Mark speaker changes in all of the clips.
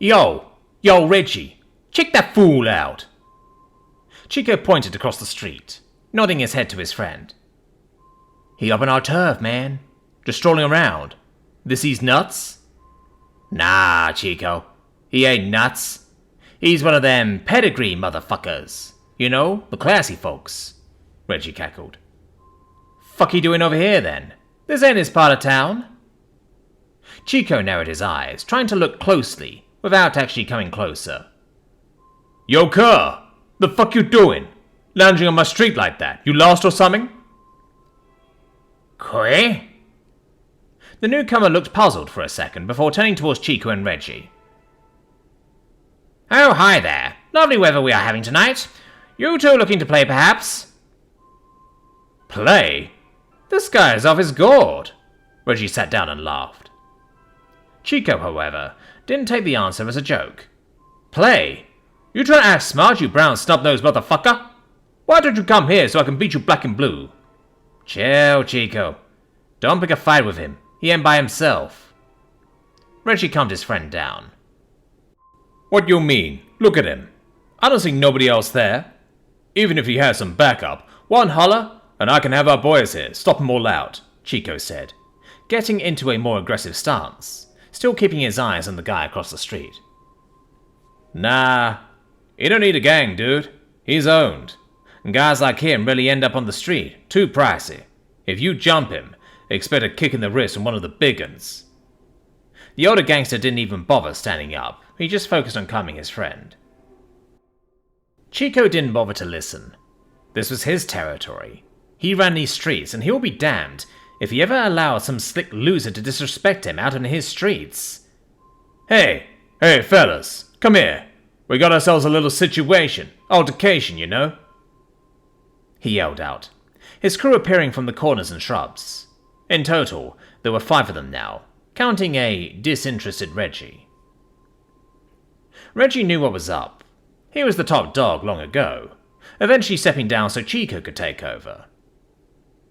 Speaker 1: Yo, Reggie, check that fool out. Chico pointed across the street, nodding his head to his friend. He up on our turf, man. Just strolling around. This he's nuts? Nah, Chico. He ain't nuts. He's one of them pedigree motherfuckers. You know, the classy folks. Reggie cackled. Fuck he doing over here, then? This ain't his part of town. Chico narrowed his eyes, trying to look closely, without actually coming closer. Yo, cuz, the fuck you doing? Lounging on my street like that? You lost or something? Queh? The newcomer looked puzzled for a second before turning towards Chico and Reggie. Oh, hi there. Lovely weather we are having tonight. You two looking to play, perhaps? Play? This guy is off his gourd. Reggie sat down and laughed. Chico, however, didn't take the answer as a joke. Play? You trying to act smart, you brown snub-nosed motherfucker? Why don't you come here so I can beat you black and blue? Chill, Chico. Don't pick a fight with him. He ain't by himself. Reggie calmed his friend down. What you mean? Look at him. I don't see nobody else there. Even if he has some backup, one holler, and I can have our boys here, stop them all out, Chico said, getting into a more aggressive stance, still keeping his eyes on the guy across the street. Nah, he don't need a gang, dude. He's owned. And guys like him really end up on the street, too pricey. If you jump him, expect a kick in the wrist from one of the big uns. The older gangster didn't even bother standing up. He just focused on calming his friend. Chico didn't bother to listen. This was his territory. He ran these streets, and he'll be damned if he ever allowed some slick loser to disrespect him out on his streets. Hey, fellas, come here. We got ourselves a little situation, altercation, you know. He yelled out, his crew appearing from the corners and shrubs. In total, there were 5 of them now, counting a disinterested Reggie. Reggie knew what was up. He was the top dog long ago, eventually stepping down so Chico could take over.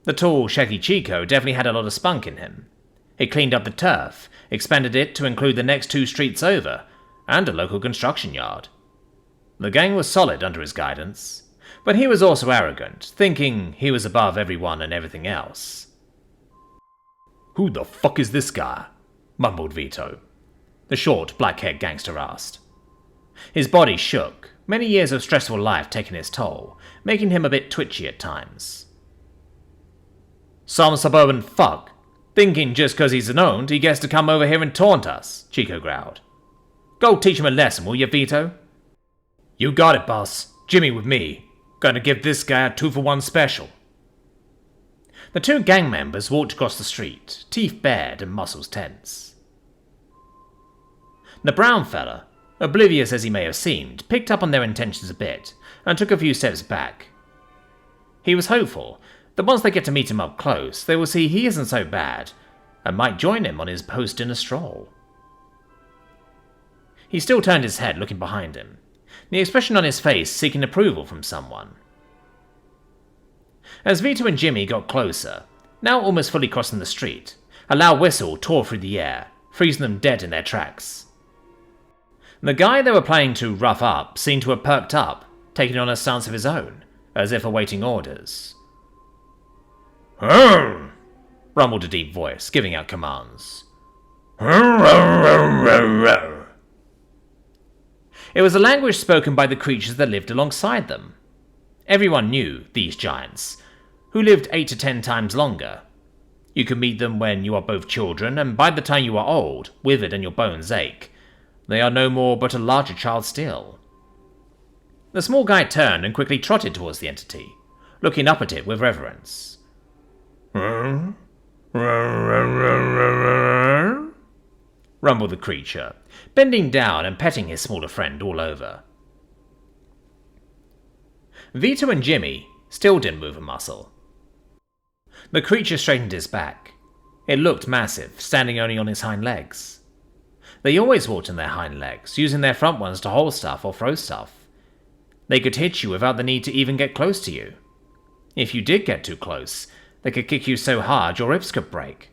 Speaker 1: The tall, shaggy Chico definitely had a lot of spunk in him. He cleaned up the turf, expanded it to include the next 2 streets over, and a local construction yard. The gang was solid under his guidance, but he was also arrogant, thinking he was above everyone and everything else. Who the fuck is this guy? Mumbled Vito. The short, black-haired gangster asked. His body shook, many years of stressful life taking its toll, making him a bit twitchy at times. Some suburban fuck, thinking just 'cause he's owned he gets to come over here and taunt us, Chico growled. Go teach him a lesson, will you, Vito? You got it, boss. Jimmy with me. Gonna give this guy a 2-for-1 special. The 2 gang members walked across the street, teeth bared and muscles tense. The brown fella, oblivious as he may have seemed, picked up on their intentions a bit, and took a few steps back. He was hopeful that once they get to meet him up close, they will see he isn't so bad, and might join him on his post-dinner stroll. He still turned his head, looking behind him, the expression on his face seeking approval from someone. As Vito and Jimmy got closer, now almost fully crossing the street, a loud whistle tore through the air, freezing them dead in their tracks. The guy they were planning to rough up seemed to have perked up, taking on a stance of his own, as if awaiting orders. "Hurr!" rumbled a deep voice, giving out commands. "Hurr! It was a language spoken by the creatures that lived alongside them. Everyone knew these giants, who lived 8 to 10 times longer. You could meet them when you are both children, and by the time you are old, withered and your bones ache, they are no more but a larger child still. The small guy turned and quickly trotted towards the entity, looking up at it with reverence. Rumbled the creature, bending down and petting his smaller friend all over. Vito and Jimmy still didn't move a muscle. The creature straightened his back. It looked massive, standing only on his hind legs. They always walked on their hind legs, using their front ones to hold stuff or throw stuff. They could hit you without the need to even get close to you. If you did get too close, they could kick you so hard your ribs could break.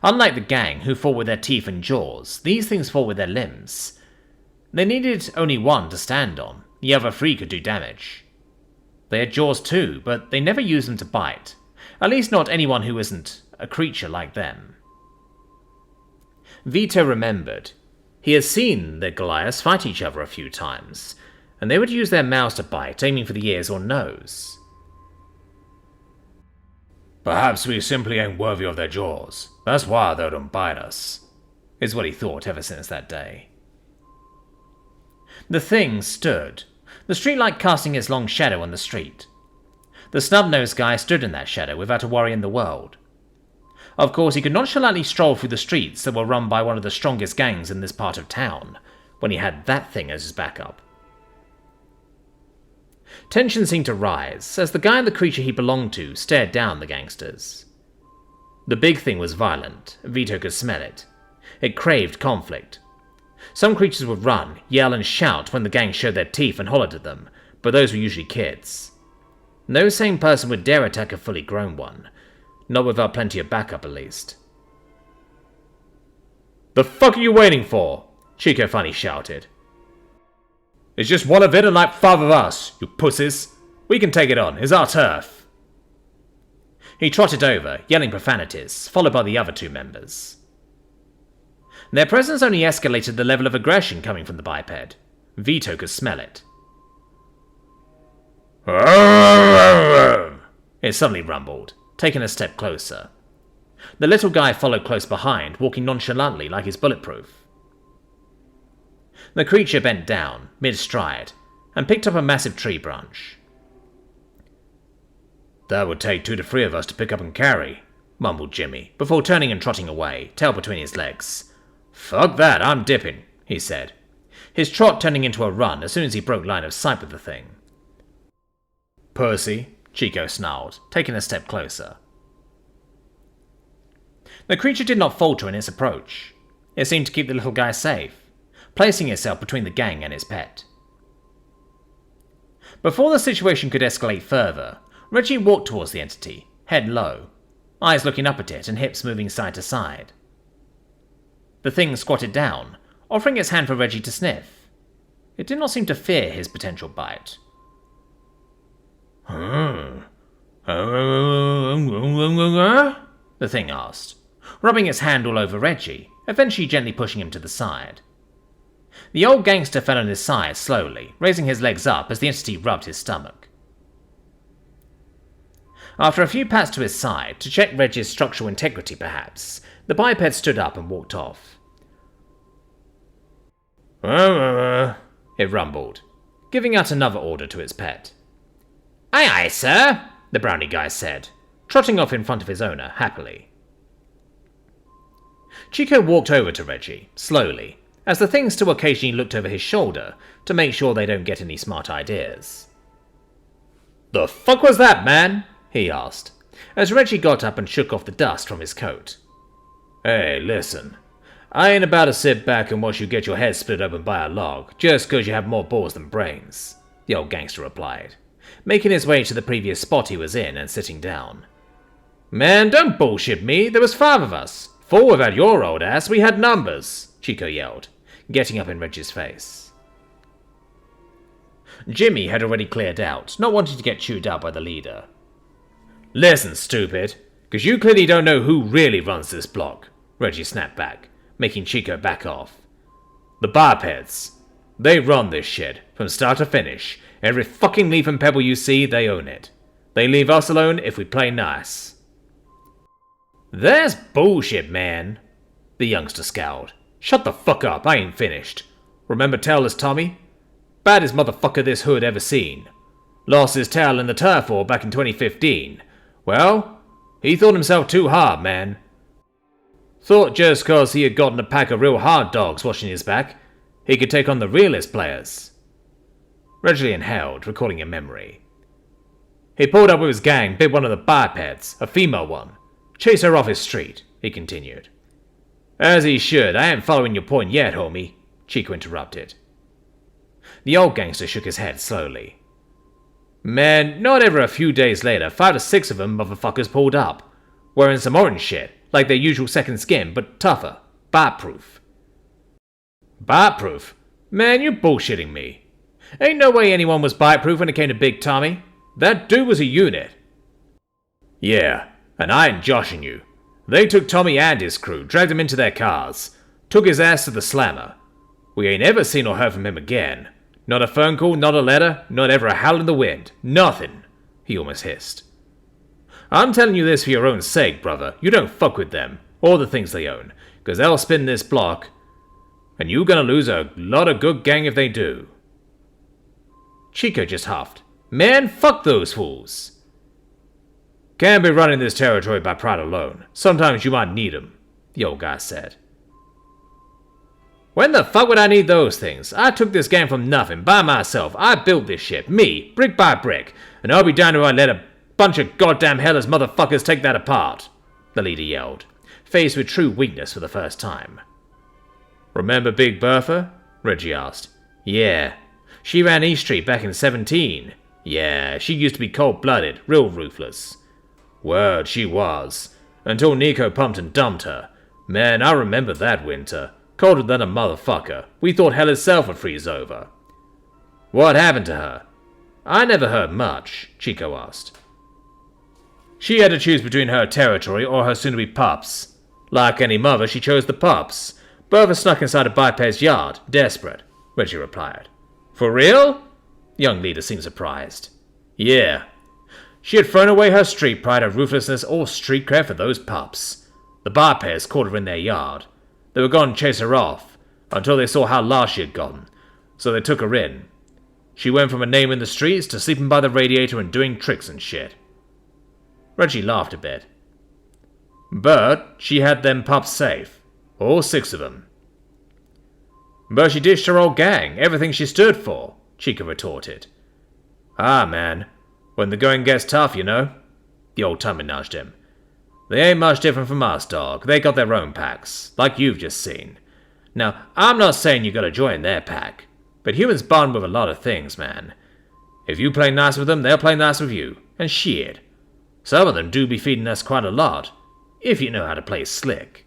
Speaker 1: Unlike the gang, who fought with their teeth and jaws, these things fought with their limbs. They needed only one to stand on, the other three could do damage. They had jaws too, but they never used them to bite, at least not anyone who isn't a creature like them. Vito remembered. He had seen the Goliaths fight each other a few times, and they would use their mouths to bite, aiming for the ears or nose. Perhaps we simply ain't worthy of their jaws. That's why they don't bite us, is what he thought ever since that day. The thing stood, the streetlight casting its long shadow on the street. The snub-nosed guy stood in that shadow without a worry in the world. Of course, he could nonchalantly stroll through the streets that were run by one of the strongest gangs in this part of town, when he had that thing as his backup. Tension seemed to rise, as the guy and the creature he belonged to stared down the gangsters. The big thing was violent, Vito could smell it. It craved conflict. Some creatures would run, yell and shout when the gang showed their teeth and hollered at them, but those were usually kids. No sane person would dare attack a fully grown one. Not without plenty of backup, at least. The fuck are you waiting for? Chico finally shouted. It's just one of it and like 5 of us, you pussies. We can take it on, it's our turf. He trotted over, yelling profanities, followed by the other 2 members. Their presence only escalated the level of aggression coming from the biped. Vito could smell it. It suddenly rumbled, taking a step closer. The little guy followed close behind, walking nonchalantly like he's bulletproof. The creature bent down, mid-stride, and picked up a massive tree branch. That would take 2 to 3 of us to pick up and carry, mumbled Jimmy, before turning and trotting away, tail between his legs. Fuck that, I'm dipping, he said, his trot turning into a run as soon as he broke line of sight with the thing. Percy, Chico snarled, taking a step closer. The creature did not falter in its approach. It seemed to keep the little guy safe, placing itself between the gang and its pet. Before the situation could escalate further, Reggie walked towards the entity, head low, eyes looking up at it and hips moving side to side. The thing squatted down, offering its hand for Reggie to sniff. It did not seem to fear his potential bite. The thing asked, rubbing its hand all over Reggie, eventually gently pushing him to the side. The old gangster fell on his side slowly, raising his legs up as the entity rubbed his stomach. After a few pats to his side, to check Reggie's structural integrity perhaps, the biped stood up and walked off. It rumbled, giving out another order to its pet. Aye aye, sir, the brownie guy said, trotting off in front of his owner, happily. Chico walked over to Reggie, slowly, as the thing still occasionally looked over his shoulder to make sure they don't get any smart ideas. The fuck was that, man? He asked, as Reggie got up and shook off the dust from his coat. Hey, listen. I ain't about to sit back and watch you get your head split open by a log, just 'cause you have more balls than brains, the old gangster replied, making his way to the previous spot he was in and sitting down. Man, don't bullshit me, there was 5 of us. 4 without your old ass, we had numbers, Chico yelled, getting up in Reggie's face. Jimmy had already cleared out, not wanting to get chewed out by the leader. Listen, stupid, 'cause you clearly don't know who really runs this block, Reggie snapped back, making Chico back off. The bipeds. They run this shit, from start to finish. Every fucking leaf and pebble you see, they own it. They leave us alone if we play nice. That's bullshit, man, the youngster scowled. Shut the fuck up, I ain't finished. Remember Tailless Tommy? Baddest motherfucker this hood ever seen. Lost his tail in the turf war back in 2015. Well, he thought himself too hard, man. Thought just 'cause he had gotten a pack of real hard dogs watching his back, he could take on the realest players. Reggie inhaled, recalling a memory. He pulled up with his gang, bit one of the bipeds, a female one. Chased her off his street, he continued. As he should, I ain't following your point yet, homie, Chico interrupted. The old gangster shook his head slowly. Man, not ever a few days later, 5 to 6 of them motherfuckers pulled up, wearing some orange shit, like their usual second skin, but tougher, bite-proof. Bite-proof? Man, you're bullshitting me. Ain't no way anyone was bite-proof when it came to Big Tommy. That dude was a unit. Yeah, and I ain't joshing you. They took Tommy and his crew, dragged him into their cars, took his ass to the slammer. We ain't ever seen or heard from him again. Not a phone call, not a letter, not ever a howl in the wind. Nothing, he almost hissed. I'm telling you this for your own sake, brother. You don't fuck with them, or the things they own, because they'll spin this block, and you gonna lose a lot of good gang if they do. Chico just huffed. Man, fuck those fools. Can't be running this territory by pride alone. Sometimes you might need 'em, the old guy said. When the fuck would I need those things? I took this gang from nothing, by myself. I built this shit, me, brick by brick, and I'll be damned if I let a bunch of goddamn hellish motherfuckers take that apart, the leader yelled, faced with true weakness for the first time. Remember Big Bertha? Reggie asked. Yeah. She ran East Street back in 17. Yeah, she used to be cold-blooded, real ruthless. Word, she was. Until Nico pumped and dumped her. Man, I remember that winter. Colder than a motherfucker. We thought hell itself would freeze over. What happened to her? I never heard much, Chico asked. She had to choose between her territory or her soon-to-be pups. Like any mother, she chose the pups. Bertha snuck inside a biped's yard, desperate, Reggie replied. For real? Young leader seemed surprised. Yeah. She had thrown away her street pride, her ruthlessness, or street cred for those pups. The bipeds caught her in their yard. They were going to chase her off, until they saw how lost she had gotten, so they took her in. She went from a name in the streets to sleeping by the radiator and doing tricks and shit. Reggie laughed a bit. But she had them pups safe. All 6 of them. But she ditched her old gang, everything she stood for, Chica retorted. Ah, man. When the going gets tough, you know. The old-timer nudged him. They ain't much different from us, Dawg. They got their own packs, like you've just seen. Now, I'm not saying you gotta join their pack, but humans bond with a lot of things, man. If you play nice with them, they'll play nice with you. And shit. Some of them do be feeding us quite a lot, if you know how to play slick.